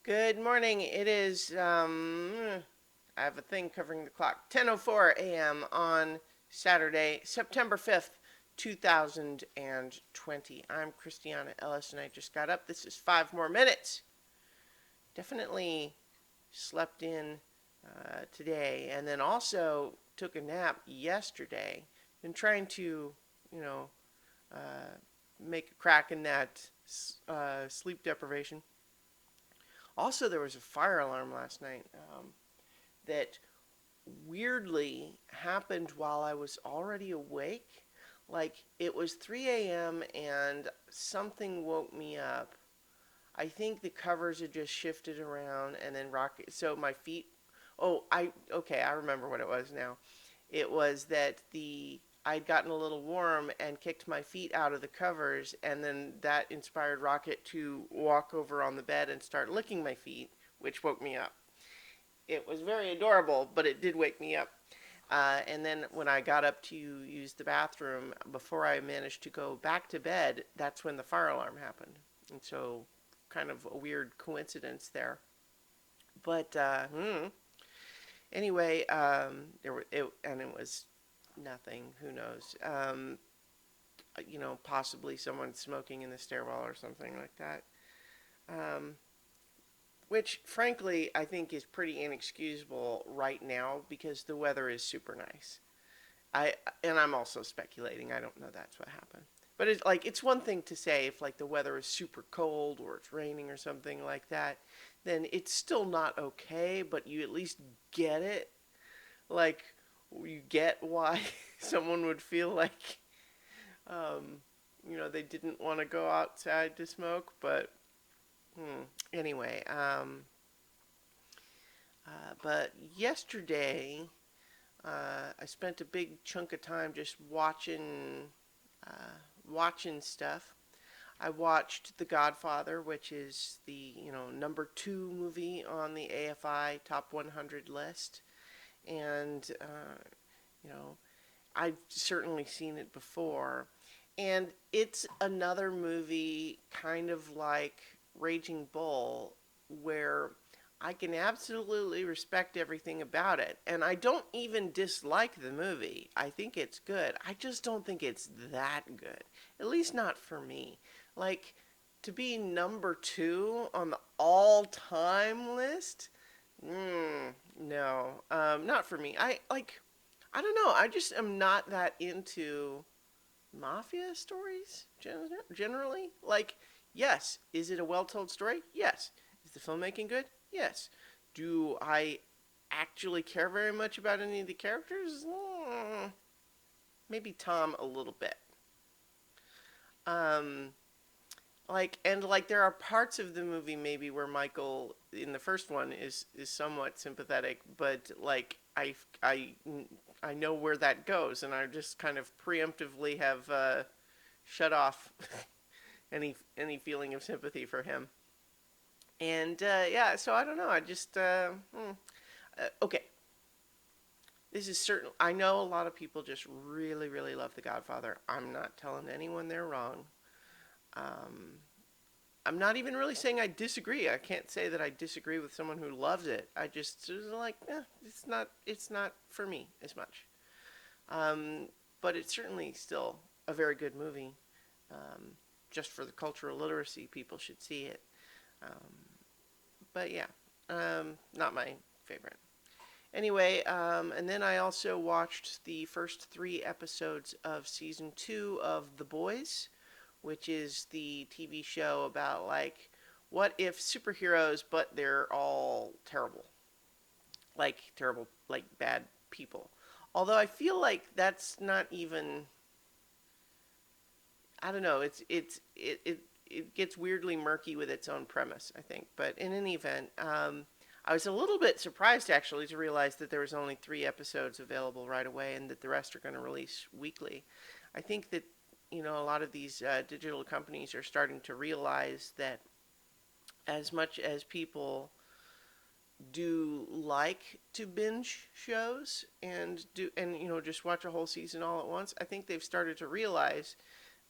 Good morning. It is, I have a thing covering the clock. 10:04 a.m. on Saturday, September 5th, 2020. I'm Christiana Ellis and I just got up. This is 5 more minutes. Definitely slept in today and then also took a nap yesterday. Been trying to, you know, uh, make a crack in that sleep deprivation. Also, there was a fire alarm last night that weirdly happened while I was already awake. Like it was 3 a.m. and something woke me up. I think the covers had just shifted around and then rocket. So my feet. Oh, okay. I remember what it was now. It was that the I'd gotten a little warm and kicked my feet out of the covers, and then that inspired Rocket to walk over on the bed and start licking my feet, which woke me up. It was very adorable, but it did wake me up. And then when I got up to use the bathroom, before I managed to go back to bed, that's when the fire alarm happened. And so, kind of a weird coincidence there. But anyway, it was nothing. Who knows? Possibly someone smoking in the stairwell or something like that. Um, which, frankly, I think is pretty inexcusable right now because the weather is super nice. I and I'm also speculating. I don't know that's what happened. But it's one thing to say if like the weather is super cold or it's raining or something like that, then it's still not okay, but you at least get it. Like you get why someone would feel like um, they didn't want to go outside to smoke, but anyway, but yesterday I spent a big chunk of time just watching stuff. I watched The Godfather, which is the number 2 movie on the AFI Top 100 list, and you know I've certainly seen it before, and it's another movie kind of like Raging Bull, where I can absolutely respect everything about it. And I don't even dislike the movie. I think it's good. I just don't think it's that good. At least not for me. Like, to be number 2 on the all time list? No. Not for me. I don't know. I just am not that into mafia stories generally. Like, yes, is it a well told story? Yes. Is the filmmaking good? Yes. Do I actually care very much about any of the characters? Maybe Tom a little bit. Um, like there are parts of the movie maybe where Michael in the first one is somewhat sympathetic, but like I know where that goes, and I just kind of preemptively have shut off any feeling of sympathy for him. And yeah, so I don't know. I just okay. This is certain. I know a lot of people just really, really love The Godfather. I'm not telling anyone they're wrong. Um, I'm not even really saying I disagree. I can't say that I disagree with someone who loves it. I just like, it's not for me as much. Um, but it's certainly still a very good movie. Um, just for the cultural literacy, people should see it. Um, but yeah, not my favorite. Anyway, and then I also watched the first 3 episodes of season 2 of The Boys, which is the TV show about like what if superheroes, but they're all terrible, like bad people. Although I feel like that's not even. I don't know. It gets weirdly murky with its own premise, I think. But in any event, I was a little bit surprised actually to realize that there was only 3 episodes available right away, and that the rest are going to release weekly. I think that a lot of these digital companies are starting to realize that as much as people do like to binge shows and just watch a whole season all at once, I think they've started to realize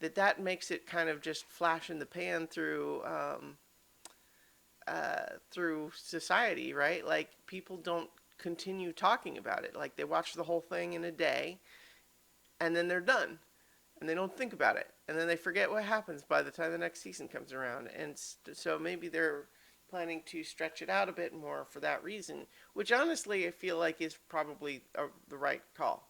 that makes it kind of just flash in the pan through through society, right? Like people don't continue talking about it. Like they watch the whole thing in a day and then they're done and they don't think about it. And then they forget what happens by the time the next season comes around. And so maybe they're planning to stretch it out a bit more for that reason, which honestly I feel like is probably the right call.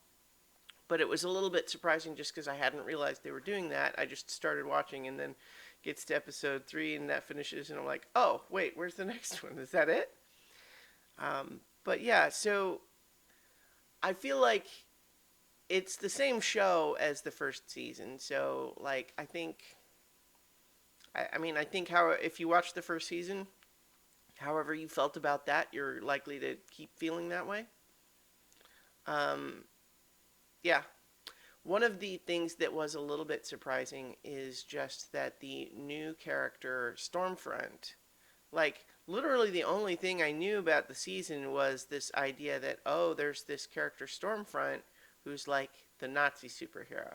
But it was a little bit surprising just because I hadn't realized they were doing that. I just started watching and then gets to episode 3 and that finishes and I'm like, oh, wait, where's the next one? Is that it? But yeah, so I feel like it's the same show as the first season. So like I think how if you watch the first season, however you felt about that, you're likely to keep feeling that way. Um, yeah. One of the things that was a little bit surprising is just that the new character Stormfront, like literally the only thing I knew about the season was this idea that oh, there's this character Stormfront who's like the Nazi superhero,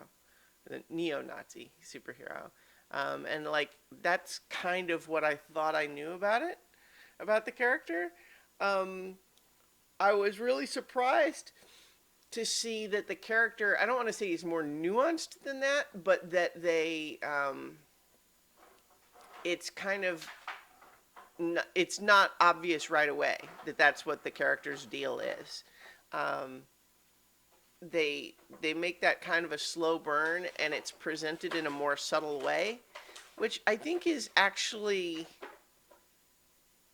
the neo-Nazi superhero, and like that's kind of what I thought I knew about it, about the character. Um, I was really surprised to see that the character, I don't want to say he's more nuanced than that, but that it's kind of, it's not obvious right away that that's what the character's deal is. Um, they make that kind of a slow burn and it's presented in a more subtle way, which I think is actually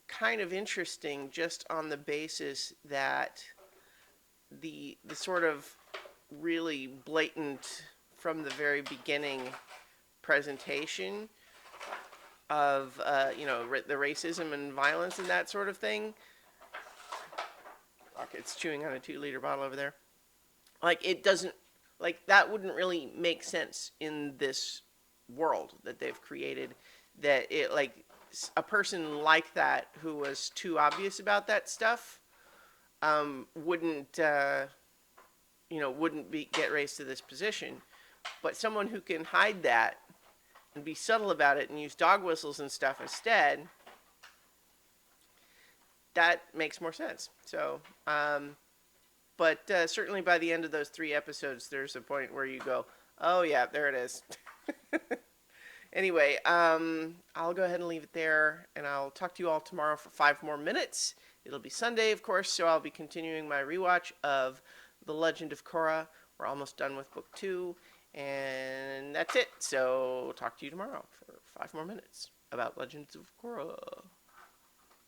kind of interesting just on the basis that the sort of really blatant from the very beginning presentation of the racism and violence and that sort of thing. It's chewing on a 2-liter bottle over there. Like it doesn't, like that wouldn't really make sense in this world that they've created. That it like a person like that who was too obvious about that stuff wouldn't wouldn't be get raised to this position. But someone who can hide that and be subtle about it and use dog whistles and stuff instead, that makes more sense. So, but certainly by the end of those 3 episodes, there's a point where you go, oh yeah, there it is. Anyway, I'll go ahead and leave it there, and I'll talk to you all tomorrow for 5 more minutes. It'll be Sunday, of course, so I'll be continuing my rewatch of The Legend of Korra. We're almost done with book 2, and that's it. So talk to you tomorrow for 5 more minutes about Legends of Korra.